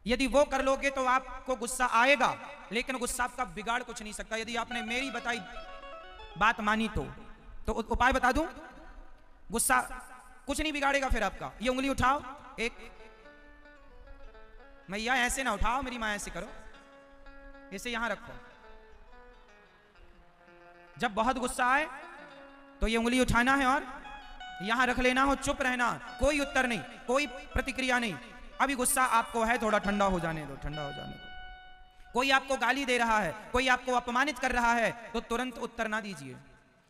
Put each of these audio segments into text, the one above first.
यदि वो कर लोगे तो आपको गुस्सा आएगा, लेकिन गुस्सा आपका बिगाड़ कुछ नहीं सकता। यदि आपने मेरी बताई बात मानी तो उपाय बता दूं, गुस्सा कुछ नहीं बिगाड़ेगा फिर आपका। ये उंगली उठाओ, एक मैया ऐसे ना उठाओ, मेरी माँ ऐसे करो, इसे यहां रखो। जब बहुत गुस्सा आए तो ये उंगली उठाना है और यहां रख लेना हो, चुप रहना, कोई उत्तर नहीं, कोई प्रतिक्रिया नहीं। अभी गुस्सा आपको है, थोड़ा ठंडा हो जाने दो, ठंडा हो जाने दो। कोई आपको गाली दे रहा है, कोई आपको अपमानित कर रहा है तो तुरंत उत्तर ना दीजिए।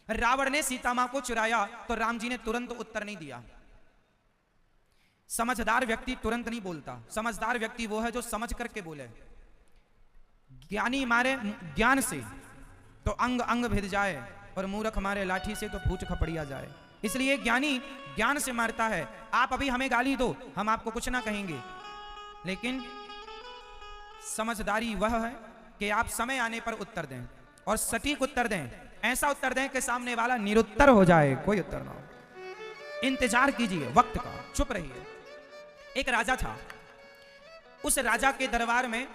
रावण ने सीता मां को चुराया तो राम जी ने तुरंत उत्तर नहीं दिया। समझदार व्यक्ति तुरंत नहीं बोलता, समझदार व्यक्ति वो है जो समझ करके बोले। ज्ञानी मारे ज्ञान से तो अंग अंग भिद जाए, और मूर्ख मारे लाठी से तो फूट खपड़िया जाए। इसलिए ज्ञानी ज्ञान से मारता है। आप अभी हमें गाली दो, हम आपको कुछ ना कहेंगे, लेकिन समझदारी वह है कि आप समय आने पर उत्तर दें, और सटीक उत्तर दें, ऐसा उत्तर दें कि सामने वाला निरुत्तर हो जाए, कोई उत्तर ना हो। इंतजार कीजिए वक्त का, चुप रहिए। एक राजा था, उस राजा के दरबार में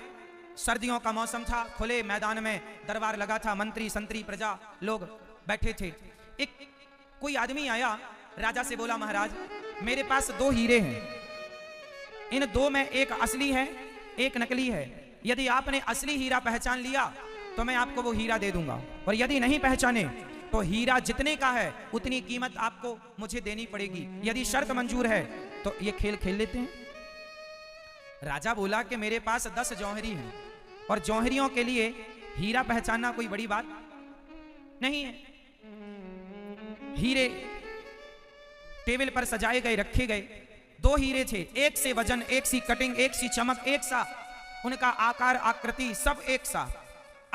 सर्दियों का मौसम था, खुले मैदान में दरबार लगा था, मंत्री संतरी प्रजा लोग बैठे थे। एक कोई आदमी आया, राजा से बोला, महाराज मेरे पास 2 हीरे हैं, इन 2 में एक असली है, एक नकली है। यदि आपने असली हीरा पहचान लिया तो मैं आपको वो हीरा दे दूंगा, और यदि नहीं पहचाने तो हीरा जितने का है उतनी कीमत आपको मुझे देनी पड़ेगी। यदि शर्त मंजूर है तो ये खेल खेल लेते हैं। राजा बोला कि मेरे पास 10 जौहरी हैं, और जौहरियों के लिए हीरा पहचानना कोई बड़ी बात नहीं है। हीरे टेबल पर सजाए गए, रखे गए। 2 हीरे थे, एक से वजन, एक सी कटिंग, एक सी चमक, एक सा उनका आकार आकृति, सब एक सा।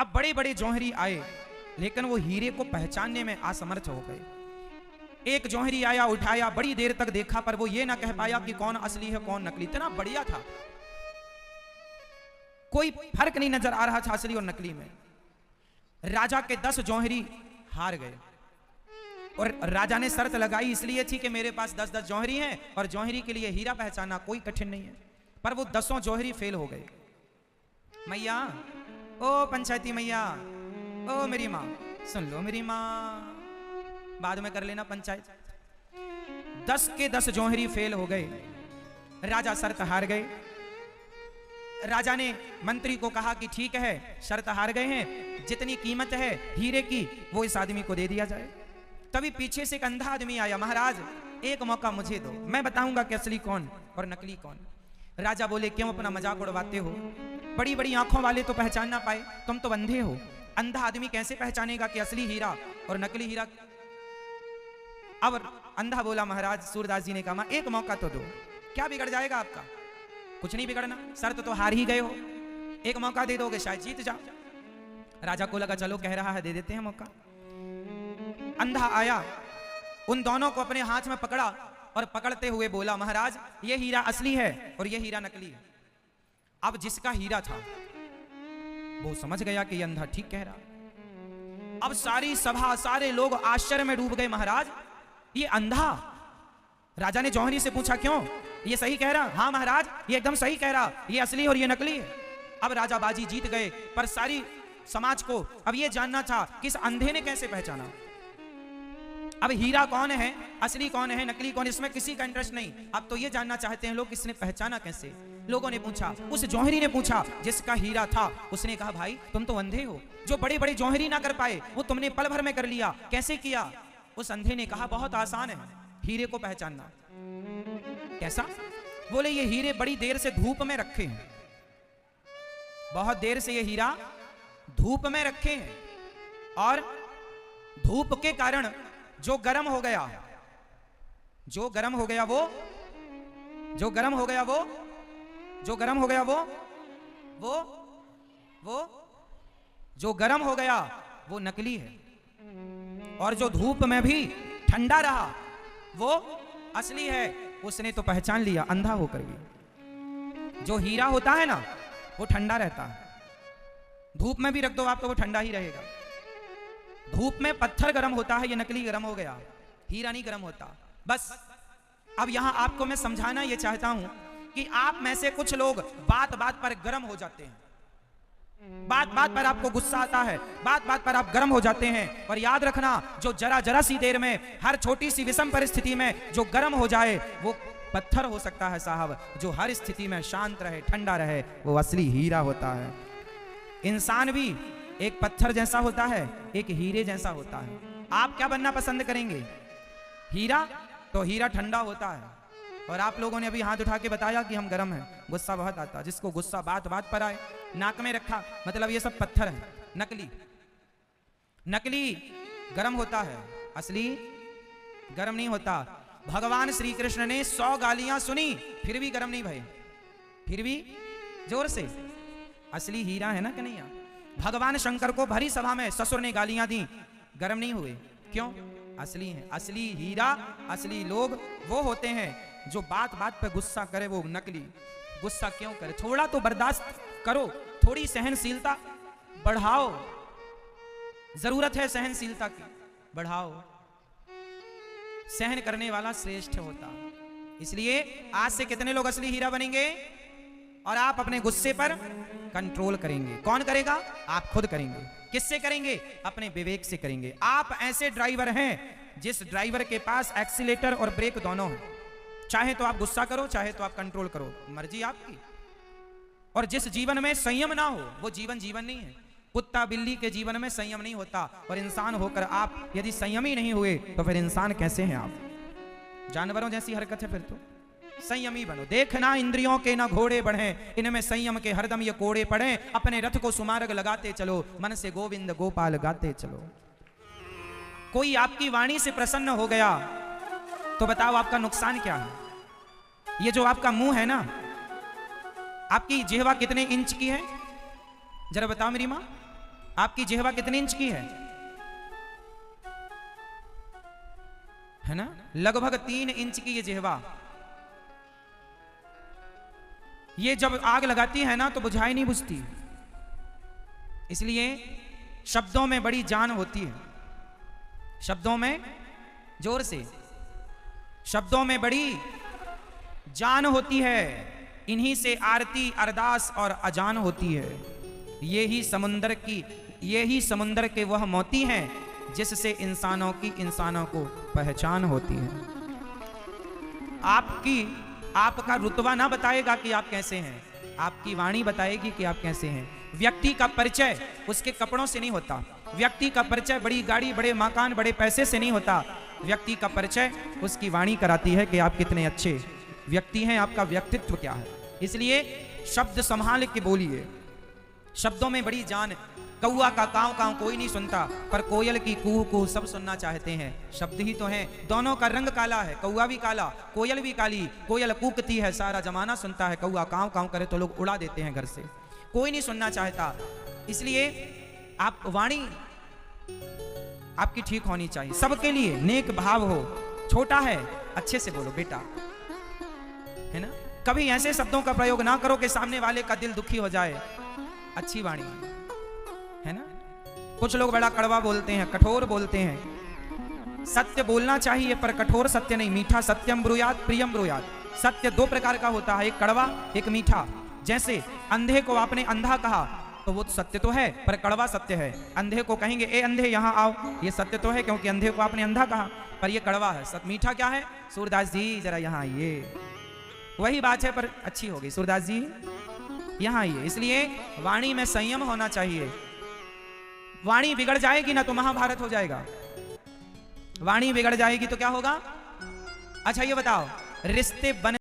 अब बड़े बड़े जौहरी आए, लेकिन वो हीरे को पहचानने में असमर्थ हो गए। एक जौहरी आया, उठाया, बड़ी देर तक देखा, पर वो ये ना कह पाया कि कौन असली है कौन नकली। इतना बढ़िया था, कोई फर्क नहीं नजर आ रहा था असली और नकली में। राजा के 10 जौहरी हार गए, और राजा ने शर्त लगाई इसलिए थी कि मेरे पास 10-10 जौहरी हैं, और जौहरी के लिए हीरा पहचानना कोई कठिन नहीं है। पर वो 10 जौहरी फेल हो गए। मैया, ओ पंचायती मैया, ओ मेरी माँ, सुन लो मेरी माँ, बाद में कर लेना पंचायत। 10 के 10 जौहरी फेल हो गए, राजा शर्त हार गए। राजा ने मंत्री को कहा कि ठीक है, शर्त हार गए हैं, जितनी कीमत है हीरे की वो इस आदमी को दे दिया जाए। तभी पीछे से एक अंधा आदमी आया, महाराज एक मौका मुझे दो, मैं बताऊंगा कि असली कौन और नकली कौन। राजा बोले, क्यों अपना मजाक उड़वाते हो, बड़ी बड़ी आंखों वाले तो पहचान ना पाए, तुम तो अंधे हो, अंधा आदमी कैसे पहचानेगा कि असली हीरा और नकली हीरा। अब अंधा बोला, महाराज सूरदास जी ने कहा, एक मौका तो दो, क्या बिगड़ जाएगा आपका, कुछ नहीं बिगड़ना, शर्त तो हार ही गए हो, एक मौका दे दोगे शायद जीत जाओ। राजा को लगा चलो कह रहा है दे देते हैं मौका। अंधा आया, उन दोनों को अपने हाथ में पकड़ा, और पकड़ते हुए बोला, महाराज ये हीरा असली है और ये हीरा नकली है। अब जिसका हीरा था वो समझ गया कि ये अंधा ठीक कह रहा। अब सारी सभा, सारे लोग आश्चर्य में डूब गए, महाराज ये अंधा। राजा ने जौहरी से पूछा, क्यों, ये सही कह रहा? हाँ महाराज ये एकदम सही कह रहा, ये असली और ये नकली है। अब राजा बाजी जीत गए, पर सारी समाज को अब ये जानना था कि इस अंधे ने कैसे पहचाना। अब हीरा कौन है, असली कौन है, नकली कौन, इसमें किसी का इंटरेस्ट नहीं। अब तो ये जानना चाहते हैं लोग किसने पहचाना कैसे। लोगों ने पूछा, उस जौहरी ने पूछा जिसका हीरा था, उसने कहा, भाई तुम तो अंधे हो, जो बड़े बड़े जौहरी ना कर पाए वो तुमने पल भर में कर लिया, कैसे किया। उस अंधे ने कहा, बहुत आसान है हीरे को पहचानना। कैसा? बोले ये हीरे बड़ी देर से धूप में रखे हैं, बहुत देर से ये हीरा धूप में रखे हैं, और धूप के कारण जो गर्म हो गया, जो गर्म हो गया वो, जो गर्म हो गया वो, जो गर्म हो गया वो जो गर्म हो गया वो नकली है, और जो धूप में भी ठंडा रहा वो असली है। उसने तो पहचान लिया अंधा होकर भी। जो हीरा होता है ना वो ठंडा रहता है, धूप में भी रख दो आप तो वो ठंडा ही रहेगा। धूप में पत्थर गर्म होता है, ये नकली गर्म हो गया, हीरा नहीं गर्म होता। बस अब यहां आपको मैं समझाना ये चाहता हूं कि आप में से कुछ लोग बात बात पर गर्म हो जाते हैं, बात बात पर आपको गुस्सा आता है, बात बात पर आप गर्म हो जाते हैं। और याद रखना, जो जरा जरा सी देर में, हर छोटी सी विषम परिस्थिति में जो गर्म हो जाए वो पत्थर हो सकता है साहब। जो हर स्थिति में शांत रहे, ठंडा रहे, वो असली हीरा होता है। इंसान भी एक पत्थर जैसा होता है, एक हीरे जैसा होता है। आप क्या बनना पसंद करेंगे? हीरा? तो हीरा ठंडा होता है। और आप लोगों ने अभी हाथ उठा के बताया कि हम गर्म हैं, गुस्सा बहुत आता है। जिसको गुस्सा बात बात पर आए, नाक में रखा, मतलब ये सब पत्थर है, नकली। नकली गर्म होता है, असली गर्म नहीं होता। भगवान श्री कृष्ण ने 100 गालियां सुनी, फिर भी गर्म नहीं भये, फिर भी जोर से। असली हीरा है ना कन्हैया। भगवान शंकर को भरी सभा में ससुर ने गालियां दी, गर्म नहीं हुए, क्यों? असली है। असली हीरा, असली लोग वो होते हैं जो बात बात पे गुस्सा करे, वो नकली। गुस्सा क्यों करे? थोड़ा तो बर्दाश्त करो, थोड़ी सहनशीलता बढ़ाओ। जरूरत है सहनशीलता की, बढ़ाओ। सहन करने वाला श्रेष्ठ होता। इसलिए आज से कितने लोग असली हीरा बनेंगे? और आप अपने गुस्से पर कंट्रोल करेंगे। कौन करेगा? आप खुद करेंगे। किससे करेंगे? अपने विवेक से करेंगे। आप ऐसे ड्राइवर हैं जिस ड्राइवर के पास एक्सीलेटर और ब्रेक दोनों हैं। चाहे तो आप गुस्सा करो, चाहे तो आप कंट्रोल करो, मर्जी आपकी। और जिस जीवन में संयम ना हो, वो जीवन जीवन नहीं है। कुत्ता बिल्ली के जीवन में संयम नहीं होता, और इंसान होकर आप यदि संयमी नहीं हुए तो फिर इंसान कैसे हैं आप? जानवरों जैसी हरकत है फिर तो। संयमी बनो। देखना इंद्रियों के ना घोड़े बढ़े, इनमें संयम के हरदम ये कोड़े पड़े। अपने रथ को सुमार्ग लगाते चलो, मन से गोविंद गोपाल गाते चलो। कोई आपकी वाणी से प्रसन्न हो गया तो बताओ आपका नुकसान क्या है? ये जो आपका मुंह है ना, आपकी जिह्वा कितने इंच की है? जरा बताओ मेरी मां, आपकी जिह्वा कितने इंच की है ना? लगभग 3 इंच की ये जिह्वा। ये जब आग लगाती है ना तो बुझाई नहीं बुझती। इसलिए शब्दों में बड़ी जान होती है। शब्दों में, जोर से, शब्दों में बड़ी जान होती है। इन्हीं से आरती, अरदास और अजान होती है। ये ही समुंदर के वह मोती हैं जिससे इंसानों को पहचान होती है। आपका रुतबा ना बताएगा कि आप कैसे हैं, आपकी वाणी बताएगी कि आप कैसे हैं। व्यक्ति का परिचय उसके कपड़ों से नहीं होता। व्यक्ति का परिचय बड़ी गाड़ी, बड़े मकान, बड़े पैसे से नहीं होता। व्यक्ति का परिचय उसकी वाणी कराती है कि आप कितने अच्छे व्यक्ति हैं, आपका व्यक्तित्व क्या है। इसलिए शब्द संभाल के बोलिए। शब्दों में बड़ी जान। कौआ का काव काव कोई नहीं सुनता, पर कोयल की कूह कूह सब सुनना चाहते हैं। शब्द ही तो हैं। दोनों का रंग काला है, कौआ भी काला, कोयल भी काली। कोयल कूकती है, सारा जमाना सुनता है। कौआ काव काव करे तो लोग उड़ा देते हैं घर से, कोई नहीं सुनना चाहता। इसलिए आप वाणी आपकी ठीक होनी चाहिए। सबके लिए नेक भाव हो। छोटा है, अच्छे से बोलो बेटा, है ना? कभी ऐसे शब्दों का प्रयोग ना करो कि सामने वाले का दिल दुखी हो जाए। अच्छी वाणी है ना? कुछ लोग बड़ा कड़वा बोलते हैं, कठोर बोलते हैं। सत्य बोलना चाहिए पर कठोर सत्य नहीं। मीठा सत्यम ब्रूयात प्रियम ब्रूयात। सत्य 2 प्रकार का होता है, एक कड़वा, एक मीठा। जैसे अंधे को आपने अंधा कहा तो वो सत्य तो है पर कड़वा सत्य है। अंधे को कहेंगे ए अंधे यहाँ आओ, ये सत्य तो है क्योंकि अंधे को आपने अंधा कहा, पर ये कड़वा है। मीठा क्या है? सूरदास जी जरा यहाँ आइए। वही बात है पर अच्छी होगी। सूरदास जी यहाँ आइए। इसलिए वाणी में संयम होना चाहिए। वाणी बिगड़ जाएगी ना तो महाभारत हो जाएगा। वाणी बिगड़ जाएगी तो क्या होगा? अच्छा ये बताओ, रिश्ते बन